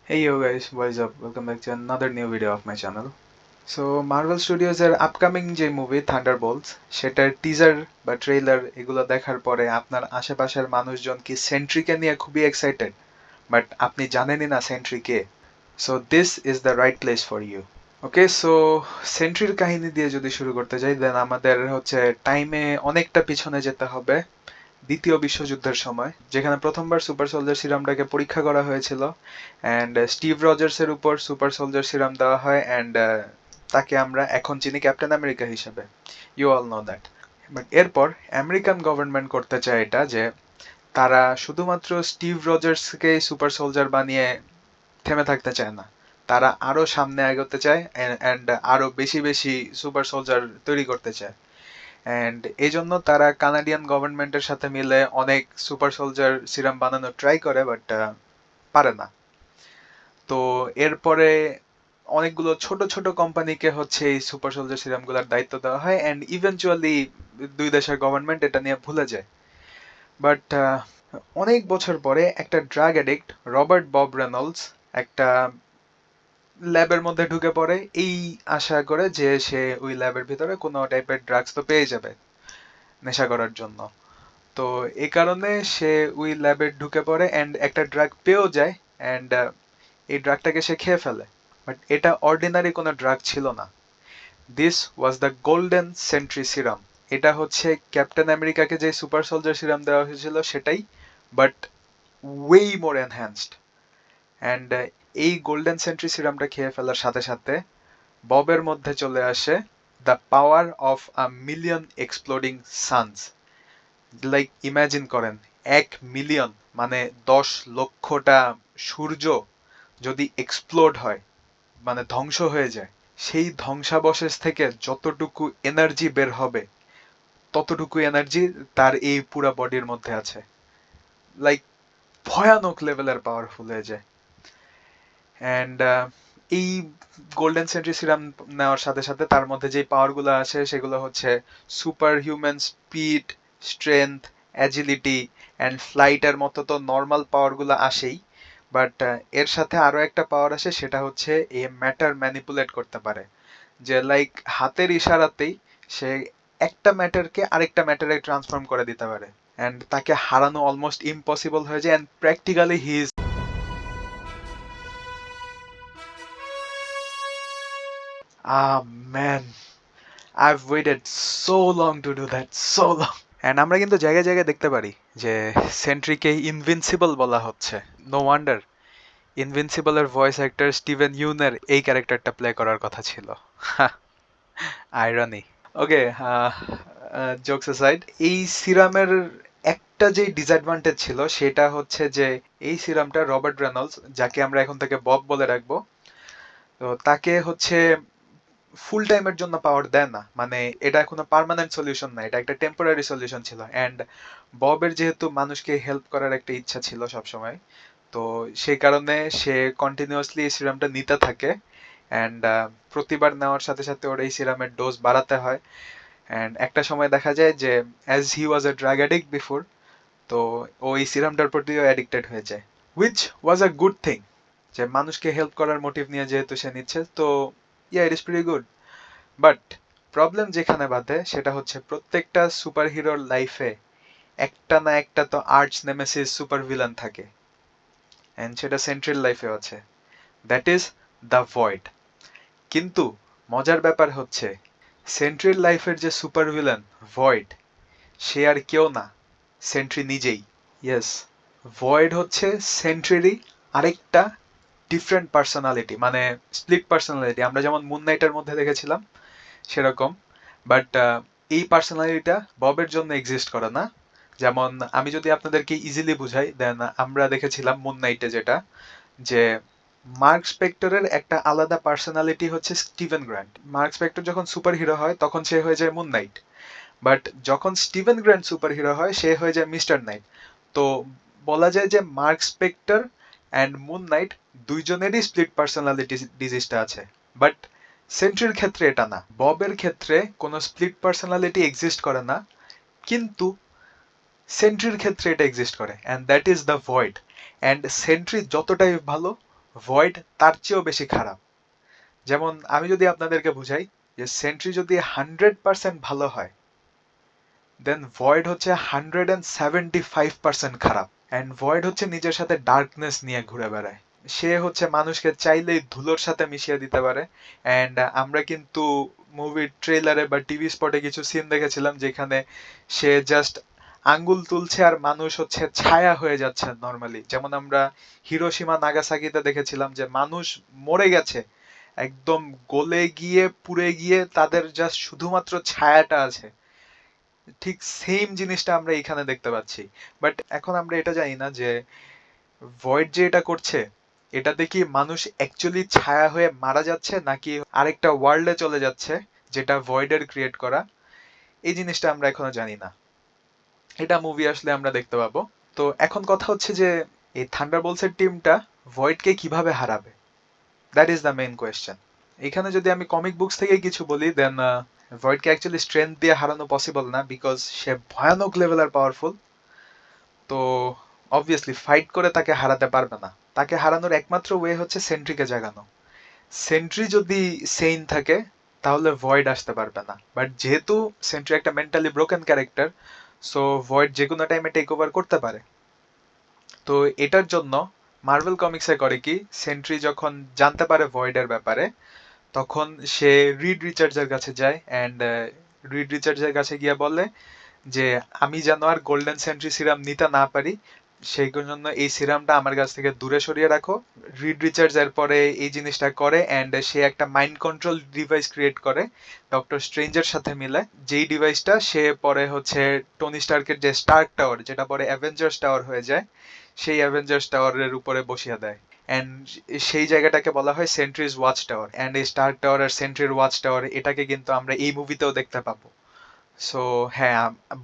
Hey yo guys, what is up? Welcome back to another new video of my channel. So Marvel Studios এর upcoming যে movie Thunderbolts সেটার teaser বা trailer এগুলো দেখার পরে আপনার আশেপাশের মানুষজন কি সেন্ট্রিকে নিয়ে খুবই এক্সাইটেড, বাট আপনি জানেনই না সেন্ট্রি কে। So this is the right place for you. Okay, so সেন্ট্রির কাহিনী দিয়ে যদি শুরু করতে যাই, দেন আমাদের হচ্ছে টাইমে অনেকটা পিছনে যেতে হবে দ্বিতীয় বিশ্বযুদ্ধের সময়, যেখানে প্রথমবার সুপার সোলজার সিরামটাকে পরীক্ষা করা হয়েছিল অ্যান্ড স্টিভ রজার্সের উপর সুপার সোলজার সিরাম দেওয়া হয় অ্যান্ড তাকে আমরা এখন চিনি ক্যাপ্টেন আমেরিকা হিসেবে। You all know that. But এরপর আমেরিকান গভর্নমেন্ট করতে চায় এটা যে তারা শুধুমাত্র স্টিভ রজার্সকে সুপার সোলজার বানিয়ে থেমে থাকতে চায় না, তারা আরো সামনে এগোতে চায় অ্যান্ড আরো বেশি বেশি সুপার সোলজার তৈরি করতে চায়। অ্যান্ড এই জন্য তারা কানাডিয়ান গভর্নমেন্টের সাথে মিলে অনেক সুপার সোলজার সিরাম বানানোর ট্রাই করে, বাট পারে না। তো এরপরে অনেকগুলো ছোট ছোট কোম্পানিকে হচ্ছে এই সুপার সোলজার সিরামগুলোর দায়িত্ব দেওয়া হয় অ্যান্ড ইভেনচুয়ালি দুই দেশের গভর্নমেন্ট এটা নিয়ে ভুলে যায়। বাট অনেক বছর পরে একটা drug addict Robert Bob Reynolds একটা ল্যাবের মধ্যে ঢুকে পড়ে এই আশা করে যে সে ওই ল্যাবের ভিতরে কোনো টাইপের ড্রাগস তো পেয়ে যাবে নেশা করার জন্য। তো এই কারণে সে ওই ল্যাবে ঢুকে পড়ে অ্যান্ড একটা ড্রাগ পেয়েও যায় অ্যান্ড এই ড্রাগটাকে সে খেয়ে ফেলে। বাট এটা অর্ডিনারি কোনো ড্রাগ ছিল না। This was the golden sentry serum. এটা হচ্ছে ক্যাপ্টেন আমেরিকাকে যে সুপার সোলজার সিরাম দেওয়া হয়েছিল সেটাই, but way more enhanced. And এই গোল্ডেন সেন্ট্রি সিরামটা খেয়ে ফেলার সাথে সাথে ববের মধ্যে চলে আসে the power of a million exploding suns. Like imagine করেন 1 মিলিয়ন মানে 10 লক্ষটা সূর্য যদি এক্সপ্লোড হয়, মানে ধ্বংস হয়ে যায়, সেই ধ্বংসাবশেষ থেকে যতটুকু এনার্জি বের হবে ততটুকু এনার্জি তার এই পুরা বডির মধ্যে আছে। লাইক ভয়ানক লেভেলের পাওয়ারফুল হয়ে যায়। অ্যান্ড এই গোল্ডেন সেন্ট্রি সিরাম নেওয়ার সাথে সাথে তার মধ্যে যে পাওয়ারগুলো আছে সেগুলো হচ্ছে super human speed, strength, agility and ফ্লাইটের মতো তো নর্মাল পাওয়ারগুলো আসেই, বাট এর সাথে আরো একটা পাওয়ার আসে, সেটা হচ্ছে এ ম্যাটার ম্যানিপুলেট করতে পারে। যে লাইক হাতের ইশারাতেই সে একটা ম্যাটারকে আরেকটা ম্যাটারে ট্রান্সফর্ম করে দিতে পারে অ্যান্ড তাকে হারানো অলমোস্ট ইম্পসিবল হয়ে যায় and practically he is man, I've waited so long to do that, so long. And আমরা কিন্তু জায়গায় জায়গায় দেখতে পারি যে সেন্ট্রিকে ইনভিনসিবল বলা হচ্ছে। নো ওয়ান্ডার ইনভিনসিবলের ভয়েস অ্যাক্টর স্টিভেন ইউনের এই ক্যারেক্টারটা প্লে করার কথা ছিল। আইরনি। ওকে, জোকস অ্যাসাইড, এই সিরামের একটা যে ডিসঅ্যাডভান্টেজ ছিল সেটা হচ্ছে যে এই সিরামটা রবার্ট রেনল্ডস, যাকে আমরা এখন থেকে বব বলে রাখবো, তো তাকে হচ্ছে ফুল টাইমের জন্য পাওয়ার দেয় না, মানে এটা কোনো পার্মানেন্ট সলিউশন না, এটা একটা টেম্পোরারি সলিউশন ছিল। অ্যান্ড ববের যেহেতু মানুষকে হেল্প করার একটা ইচ্ছা ছিল সবসময়, তো সেই কারণে সে কন্টিনিউয়াসলি এই সিরামটা নিতে থাকে অ্যান্ড প্রতিবার নেওয়ার সাথে সাথে ওর এই সিরামের ডোজ বাড়াতে হয়। অ্যান্ড একটা সময় দেখা যায় যে as he was a drug addict before, তো ও এই সিরামটার প্রতিও অ্যাডিক্টেড হয়ে যায়, which was a good thing, যে মানুষকে হেল্প করার মোটিভ নিয়ে যেহেতু সে নিচ্ছে, তো ya it is pretty good. But problem যেখানে বাধে সেটা হচ্ছে প্রত্যেকটা সুপার হিরোর লাইফে একটা না একটা তো আর্চ নেমেসিস সুপার ভিলেন থাকে, এন্ড সেটা সেন্ট্রাল লাইফেও আছে, দ্যাট ইজ দ্য ভয়েড। কিন্তু মজার ব্যাপার হচ্ছে সেন্ট্রাল লাইফের যে সুপার ভিলেন ভয়েড, সে আর কেউ না, সেন্ট্রি নিজেই। ইয়েস, ভয়েড হচ্ছে সেন্ট্রিরই আরেকটা ডিফারেন্ট পার্সোনালিটি, মানে স্প্লিট পার্সোনালিটি, আমরা যেমন মুন নাইটের মধ্যে দেখেছিলাম সেরকম। বাট এই পার্সোনালিটিটা ববের জন্য এক্সিস্ট করে না। যেমন আমি যদি আপনাদেরকে ইজিলি বুঝাই, দেন আমরা দেখেছিলাম মুন নাইটে যেটা, যে মার্ক স্পেক্টরের একটা আলাদা পার্সোনালিটি হচ্ছে স্টিভেন গ্র্যান্ট। মার্ক স্পেক্টর যখন সুপার হিরো হয় তখন সে হয়ে যায় মুন নাইট, বাট যখন স্টিভেন গ্র্যান্ট সুপার হিরো হয় সে হয়ে যায় মিস্টার নাইট। তো বলা যায় যে Mark Spector and Moon Knight দুইজনেরই স্প্লিট পার্সোনালিটি ডিজিজটা আছে, বাট সেন্ট্রির ক্ষেত্রে এটা না। ববের ক্ষেত্রে কোনো স্প্লিট পার্সোনালিটি এক্সিস্ট করে না, কিন্তু সেন্ট্রির ক্ষেত্রে এটা এক্সিস্ট করে, and that is the void. And sentry যতটাই ভালো, ভয়েড তার চেয়েও বেশি খারাপ। যেমন আমি যদি আপনাদেরকে বুঝাই যে সেন্ট্রি যদি 100% ভালো হয়, দেন ভয়েড হচ্ছে 175% খারাপ। অ্যান্ড ভয়েড হচ্ছে নিজের সাথে ডার্কনেস নিয়ে ঘুরে বেড়ায়। সে হচ্ছে মানুষকে চাইলেই ধুলোর সাথে মিশিয়ে দিতে পারে। অ্যান্ড আমরা কিন্তু মুভির ট্রেলারে বা টিভি স্পটে কিছু সিন দেখেছিলাম যেখানে সে জাস্ট আঙ্গুল তুলছে আর মানুষ হচ্ছে ছায়া হয়ে যাচ্ছে নর্মালি। যেমন আমরা হিরোশিমা নাগাসাকিতে দেখেছিলাম যে মানুষ মরে গেছে, একদম গলে গিয়ে পুড়ে গিয়ে তাদের জাস্ট শুধুমাত্র ছায়াটা আছে। ঠিক সেম জিনিসটা আমরা এখানে দেখতে পাচ্ছি। বাট এখন আমরা এটা জানি না যে ভয়েড যে এটা করছে, এটাতে কি মানুষ অ্যাকচুয়ালি ছায়া হয়ে মারা যাচ্ছে নাকি আরেকটা ওয়ার্ল্ডে চলে যাচ্ছে যেটা ভয়েডের ক্রিয়েট করা। এই জিনিসটা আমরা এখনো জানি না। এটা মুভি আসলে আমরা দেখতে পাবো। তো এখন কথা হচ্ছে যে এই থান্ডারবোল্টস এর টিমটা ভয়েডকে কিভাবে হারাবে, that is the main question. এখানে যদি আমি কমিক বুকস থেকে কিছু বলি, দেন ভয়েডকে অ্যাকচুয়ালি স্ট্রেংথ দিয়ে হারানো পসিবল না, বিকজ সে ভয়ানক লেভেলের পাওয়ারফুল। তো অবভিয়াসলি ফাইট করে তাকে হারাতে পারবে না। তাকে হারানোর একমাত্র ওয়ে হচ্ছে সেন্ট্রিকে জাগানো। সেন্ট্রি যদি সেইন থাকে তাহলে ভয়েড আসতে পারবে না। বাট যেহেতু সেন্ট্রি একটা mentally broken character, so void যে কোনো টাইমে টেক ওভার করতে পারে। তো এটার জন্য মার্ভেল কমিক্সে করে কি, সেন্ট্রি যখন জানতে পারে ভয়েডের ব্যাপারে, তখন সে রিড রিচার্ডসের কাছে যায় অ্যান্ড রিড রিচার্ডসের কাছে গিয়ে বলে যে আমি যেন আর গোল্ডেন সেন্ট্রি সিরাম নিতে না পারি, সেই জন্য এই সিরামটা আমার কাছ থেকে দূরে সরিয়ে রাখো। রিড রিচার্ডস এরপরে এই জিনিসটা করে অ্যান্ড সে একটা মাইন্ড কন্ট্রোল ডিভাইস ক্রিয়েট করে ডক্টর স্ট্রেঞ্জের সাথে মিলে, যেই ডিভাইসটা সে পরে হচ্ছে টনি স্টার্কের যে স্টার্ক টাওয়ার, যেটা পরে অ্যাভেঞ্জার্স টাওয়ার হয়ে যায়, সেই অ্যাভেঞ্জার্স টাওয়ারের উপরে বসিয়ে দেয়। অ্যান্ড সেই জায়গাটাকে বলা হয় সেন্ট্রিজ ওয়াচ টাওয়ার। অ্যান্ড এই স্টার্ক টাওয়ার আর সেন্ট্রির ওয়াচ টাওয়ার, এটাকে কিন্তু আমরা এই মুভিতেও দেখতে পাবো। সো হ্যাঁ,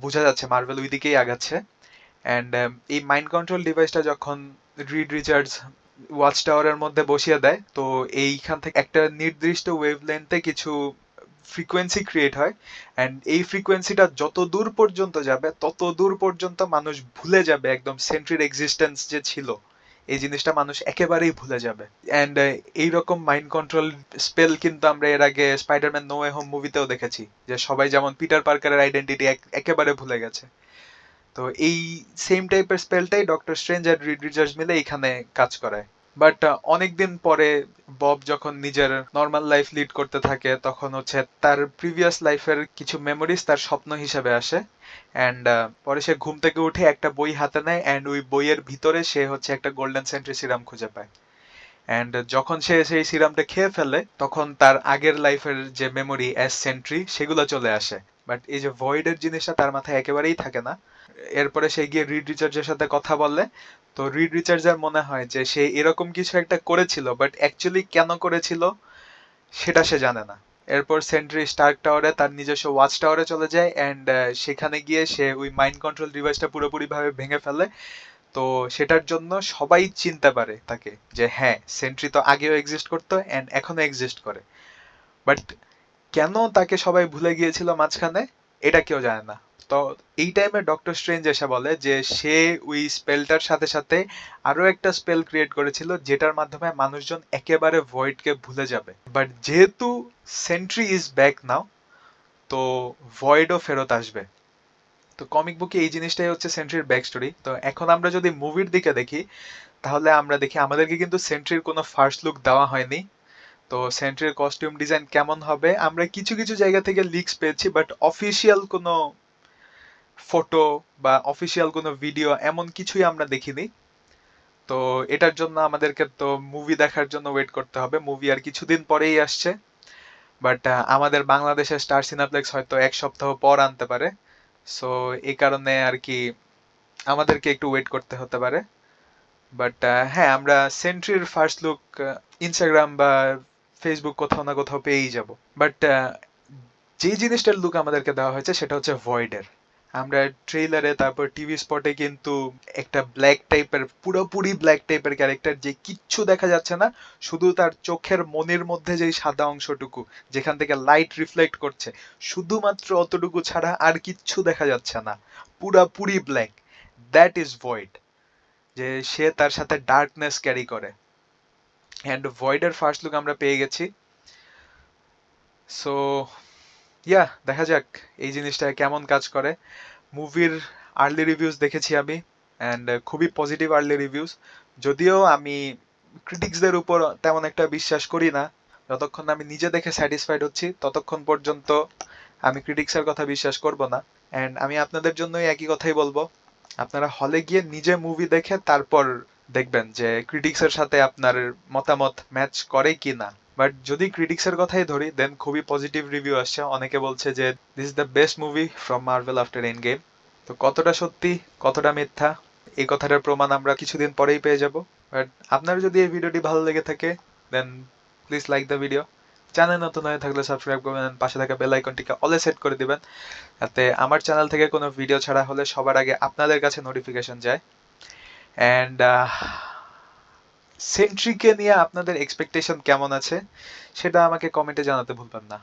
বোঝা যাচ্ছে মার্ভেল ওই দিকেই আগাচ্ছে। অ্যান্ড এই মাইন্ড কন্ট্রোল ডিভাইসটা যখন রিড রিচার্ডস ওয়াচ টাওয়ারের মধ্যে বসিয়ে দেয়, তো এইখান থেকে একটা নির্দিষ্ট ওয়েভলেন্থে কিছু ফ্রিকোয়েন্সি ক্রিয়েট হয়। অ্যান্ড এই ফ্রিকোয়েন্সিটা যত দূর পর্যন্ত যাবে তত দূর পর্যন্ত মানুষ ভুলে যাবে একদম সেন্ট্রির এক্সিস্টেন্স যে ছিল, এই জিনিসটা মানুষ একেবারেই ভুলে যাবে। অ্যান্ড এইরকম মাইন্ড কন্ট্রোল স্পেল কিন্তু আমরা এর আগে স্পাইডারম্যান নো ওয়ে হোম মুভিতেও দেখেছি, যে সবাই যেমন পিটার পার্কারের আইডেন্টিটি একেবারে ভুলে গেছে। তো এই সেম টাইপের স্পেলটাই ডক্টর স্ট্রেঞ্জ আর রিড রিচার্ডস মিলে এখানে কাজ করায়। বাট অনেকদিন পরে বব যখন নিজের নর্মাল লাইফ লিড করতে থাকে, তখন হচ্ছে তার প্রিভিয়াস লাইফের কিছু মেমোরিজ তার স্বপ্ন হিসেবে আসে। অ্যান্ড পরে সে ঘুম থেকে উঠে একটা বই হাতে নেয় অ্যান্ড ওই বইয়ের ভিতরে সে হচ্ছে একটা গোল্ডেন সেন্ট্রি সিরাম খুঁজে পায়। অ্যান্ড যখন সে সেই সিরামটা খেয়ে ফেলে, তখন তার আগের লাইফের যে মেমোরি অ্যাজ সেন্ট্রি সেগুলো চলে আসে। বাট এই যে ভয়েডের জিনিসটা তার মাথায় একেবারেই থাকে না। এরপরে সে গিয়ে রিড রিচার্ডসের সাথে কথা বলে। তো রিড রিচার্ডসের মনে হয় যে সে এরকম কিছু একটা করেছিল, বাট অ্যাকচুয়ালি কেন করেছিল সেটা সে জানে না। এরপর সেন্ট্রি স্টার্ক টাওয়ারে তার নিজস্ব ওয়াচ টাওয়ারে চলে যায় অ্যান্ড সেখানে গিয়ে সে ওই মাইন্ড কন্ট্রোল ডিভাইসটা পুরোপুরি ভাবে ভেঙে ফেলে। তো সেটার জন্য সবাই চিনতে পারে তাকে, যে হ্যাঁ, সেন্ট্রি তো আগেও এক্সিস্ট করতো অ্যান্ড এখনো এক্সিস্ট করে। বাট কেন তাকে সবাই ভুলে গিয়েছিল মাঝখানে, এটা কেউ জানে না। তো এই টাইমে ডক্টর স্ট্রেঞ্জ এসে বলে যে সে ওই স্পেলটার সাথে সাথে আরো একটা স্পেল ক্রিয়েট করেছিল যেটার মাধ্যমে মানুষজন একেবারে ভয়েডকে ভুলে যাবে। বাট যেহেতু সেন্ট্রি ইজ ব্যাক নাও, তো ভয়েডও ফেরত আসবে। তো কমিক বুকে এই জিনিসটাই হচ্ছে সেন্ট্রির ব্যাক স্টোরি। তো এখন আমরা যদি মুভির দিকে দেখি, তাহলে আমরা দেখি আমাদেরকে কিন্তু সেন্ট্রির কোনো ফার্স্ট লুক দেওয়া হয়নি। তো সেন্ট্রির কস্টিউম ডিজাইন কেমন হবে আমরা কিছু কিছু জায়গা থেকে লিকস পেয়েছি, বাট অফিসিয়াল কোনো ফটো বা অফিসিয়াল কোনো ভিডিও এমন কিছুই আমরা দেখিনি। তো এটার জন্য আমাদেরকে তো মুভি দেখার জন্য ওয়েট করতে হবে। মুভি আর কিছুদিন পরেই আসছে, বাট আমাদের বাংলাদেশের স্টার সিনেপ্লেক্স হয়তো এক সপ্তাহ পর আনতে পারে। সো এই কারণে আর কি আমাদেরকে একটু ওয়েট করতে হতে পারে। বাট হ্যাঁ, আমরা সেন্ট্রির ফার্স্ট লুক ইনস্টাগ্রাম বা ফেসবুক কোথাও না কোথাও পেয়েই যাব। বাট যে জিনিসটার লুক আমাদেরকে দেওয়া হয়েছে সেটা হচ্ছে ভয়েডের। আমরা ট্রেইলারে তারপর টিভি স্পটে কিন্তু একটা ব্ল্যাক টাইপের, পুরোপুরি ব্ল্যাক টাইপের ক্যারেক্টার, যে কিচ্ছু দেখা যাচ্ছে না, শুধু তার চোখের মনির মধ্যে যেই সাদা অংশটুকু যেখান থেকে লাইট রিফ্লেক্ট করছে, শুধুমাত্র অতটুকু ছাড়া আর কিচ্ছু দেখা যাচ্ছে না, পুরাপুরি ব্ল্যাক। দ্যাট ইজ ভয়েড, যে সে তার সাথে ডার্কনেস ক্যারি করে। অ্যান্ড ভয়েডের ফার্স্ট লুক আমরা পেয়ে গেছি। সো ইয়া, দেখা যাক এই জিনিসটা কেমন কাজ করে। মুভির আর্লি রিভিউজ দেখেছি আমি, অ্যান্ড খুবই পজিটিভ আর্লি রিভিউজ। যদিও আমি ক্রিটিক্সদের উপর তেমন একটা বিশ্বাস করি না, যতক্ষণ না আমি নিজে দেখে স্যাটিসফাইড হচ্ছি ততক্ষণ পর্যন্ত আমি ক্রিটিক্সের কথা বিশ্বাস করব না। অ্যান্ড আমি আপনাদের জন্যই একই কথাই বলবো, আপনারা হলে গিয়ে নিজে মুভি দেখে তারপর দেখবেন যে ক্রিটিক্সের সাথে আপনার মতামত ম্যাচ করে কি না। বাট যদি ক্রিটিক্সের কথাই ধরি, দেন খুবই পজিটিভ রিভিউ আসছে। অনেকে বলছে যে this is the best movie from Marvel after Endgame. তো কতটা সত্যি কতটা মিথ্যা এই কথাটার প্রমাণ আমরা কিছুদিন পরেই পেয়ে যাব। বাট আপনার যদি এই ভিডিওটি ভালো লেগে থাকে, then please like the video. Channel নতুন হয়ে থাকলে সাবস্ক্রাইব করবেন, পাশে থাকা বেল আইকনটিকে অলে সেট করে দিবেন, যাতে আমার চ্যানেল থেকে কোনো ভিডিও ছাড়া হলে সবার আগে আপনাদের কাছে নোটিফিকেশন যায়। অ্যান্ড সেন্ট্রিকে নিয়ে আপনাদের এক্সপেকটেশন কেমন আছে সেটা আমাকে কমেন্টে জানাতে ভুলবেন না।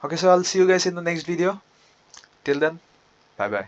Okay, so I'll see you guys in the next video. Till then, bye by.